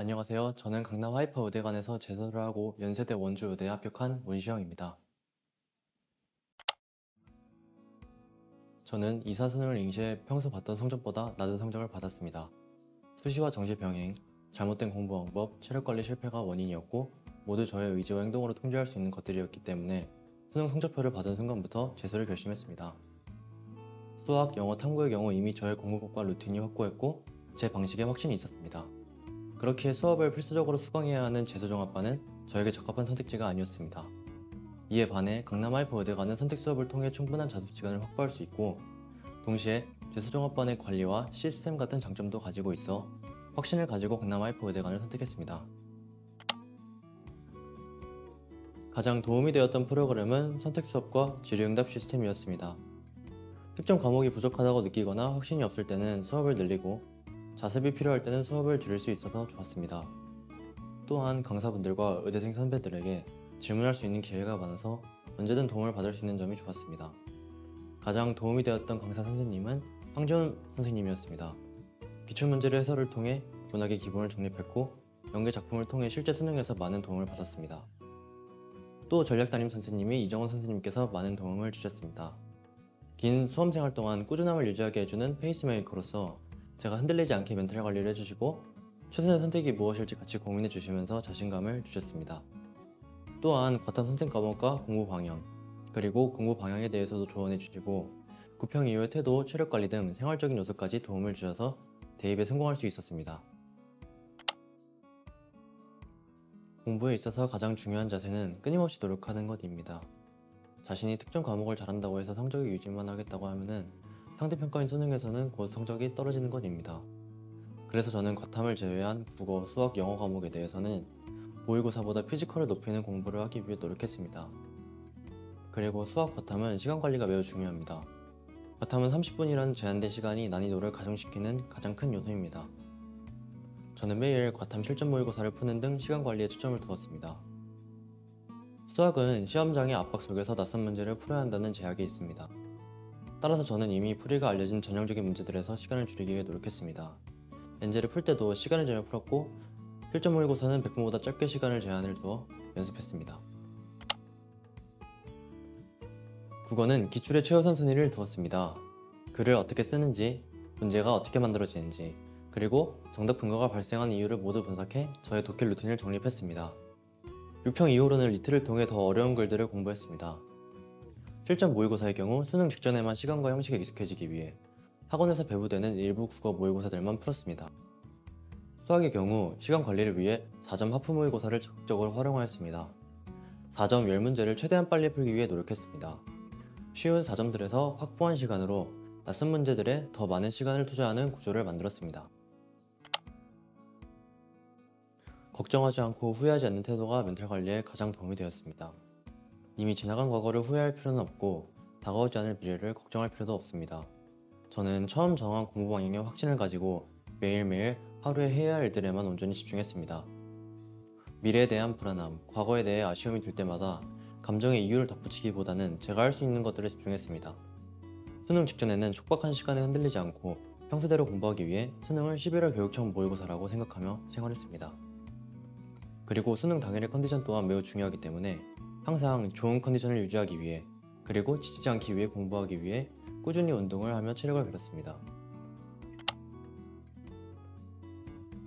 안녕하세요. 저는 강남 하이퍼 의대관에서 재수를 하고 연세대 원주 의대에 합격한 문시영입니다. 저는 이사수능을 응시해 평소 봤던 성적보다 낮은 성적을 받았습니다. 수시와 정시 병행, 잘못된 공부 방법, 체력관리 실패가 원인이었고 모두 저의 의지와 행동으로 통제할 수 있는 것들이었기 때문에 수능 성적표를 받은 순간부터 재수를 결심했습니다. 수학, 영어, 탐구의 경우 이미 저의 공부법과 루틴이 확고했고 제 방식에 확신이 있었습니다. 그렇기에 수업을 필수적으로 수강해야 하는 재수종합반은 저에게 적합한 선택지가 아니었습니다. 이에 반해 강남 하이퍼 의대관은 선택 수업을 통해 충분한 자습 시간을 확보할 수 있고 동시에 재수종합반의 관리와 시스템 같은 장점도 가지고 있어 확신을 가지고 강남 하이퍼 의대관을 선택했습니다. 가장 도움이 되었던 프로그램은 선택 수업과 질의응답 시스템이었습니다. 특정 과목이 부족하다고 느끼거나 확신이 없을 때는 수업을 늘리고 자습이 필요할 때는 수업을 줄일 수 있어서 좋았습니다. 또한 강사분들과 의대생 선배들에게 질문할 수 있는 기회가 많아서 언제든 도움을 받을 수 있는 점이 좋았습니다. 가장 도움이 되었던 강사 선생님은 황재훈 선생님이었습니다. 기출문제를 해설을 통해 문학의 기본을 정립했고 연계 작품을 통해 실제 수능에서 많은 도움을 받았습니다. 또 전략담임 선생님이 이정원 선생님께서 많은 도움을 주셨습니다. 긴 수험생활 동안 꾸준함을 유지하게 해주는 페이스메이커로서 제가 흔들리지 않게 멘탈 관리를 해주시고 최선의 선택이 무엇일지 같이 고민해 주시면서 자신감을 주셨습니다. 또한 과탐 선택 과목과 공부 방향, 그리고 공부 방향에 대해서도 조언해 주시고 구평 이후의 태도, 체력 관리 등 생활적인 요소까지 도움을 주셔서 대입에 성공할 수 있었습니다. 공부에 있어서 가장 중요한 자세는 끊임없이 노력하는 것입니다. 자신이 특정 과목을 잘한다고 해서 성적이 유지만 하겠다고 하면은 상대평가인 수능에서는 곧 성적이 떨어지는 것입니다. 그래서 저는 과탐을 제외한 국어, 수학, 영어 과목에 대해서는 모의고사보다 피지컬을 높이는 공부를 하기 위해 노력했습니다. 그리고 수학 과탐은 시간 관리가 매우 중요합니다. 과탐은 30분이라는 제한된 시간이 난이도를 가중시키는 가장 큰 요소입니다. 저는 매일 과탐 실전 모의고사를 푸는 등 시간 관리에 초점을 두었습니다. 수학은 시험장의 압박 속에서 낯선 문제를 풀어야 한다는 제약이 있습니다. 따라서 저는 이미 풀이가 알려진 전형적인 문제들에서 시간을 줄이기 위해 노력했습니다. 엔제를 풀 때도 시간을 재며 풀었고 실전 모의고사는 100분보다 짧게 시간을 제한을 두어 연습했습니다. 국어는 기출에 최우선 순위를 두었습니다. 글을 어떻게 쓰는지, 문제가 어떻게 만들어지는지, 그리고 정답 근거가 발생한 이유를 모두 분석해 저의 독해 루틴을 정립했습니다. 6평 이후로는 리트를 통해 더 어려운 글들을 공부했습니다. 실전 모의고사의 경우 수능 직전에만 시간과 형식에 익숙해지기 위해 학원에서 배부되는 일부 국어 모의고사들만 풀었습니다. 수학의 경우 시간 관리를 위해 4점 하프 모의고사를 적극적으로 활용하였습니다. 4점 10문제를 최대한 빨리 풀기 위해 노력했습니다. 쉬운 4점들에서 확보한 시간으로 낯선 문제들에 더 많은 시간을 투자하는 구조를 만들었습니다. 걱정하지 않고 후회하지 않는 태도가 멘탈 관리에 가장 도움이 되었습니다. 이미 지나간 과거를 후회할 필요는 없고 다가오지 않을 미래를 걱정할 필요도 없습니다. 저는 처음 정한 공부 방향에 확신을 가지고 매일매일 하루에 해야 할 일들에만 온전히 집중했습니다. 미래에 대한 불안함, 과거에 대해 아쉬움이 들 때마다 감정의 이유를 덧붙이기보다는 제가 할 수 있는 것들에 집중했습니다. 수능 직전에는 촉박한 시간에 흔들리지 않고 평소대로 공부하기 위해 수능을 11월 교육청 모의고사라고 생각하며 생활했습니다. 그리고 수능 당일의 컨디션 또한 매우 중요하기 때문에 항상 좋은 컨디션을 유지하기 위해 그리고 지치지 않기 위해 공부하기 위해 꾸준히 운동을 하며 체력을 기르었습니다.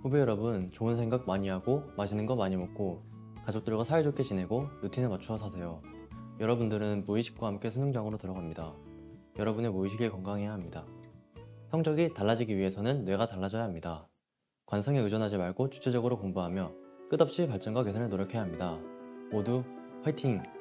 후배 여러분, 좋은 생각 많이 하고 맛있는 거 많이 먹고 가족들과 사이좋게 지내고 루틴에 맞추어 사세요. 여러분들은 무의식과 함께 수능장으로 들어갑니다. 여러분의 무의식이 건강해야 합니다. 성적이 달라지기 위해서는 뇌가 달라져야 합니다. 관성에 의존하지 말고 주체적으로 공부하며 끝없이 발전과 개선을 노력해야 합니다. 모두 화이팅!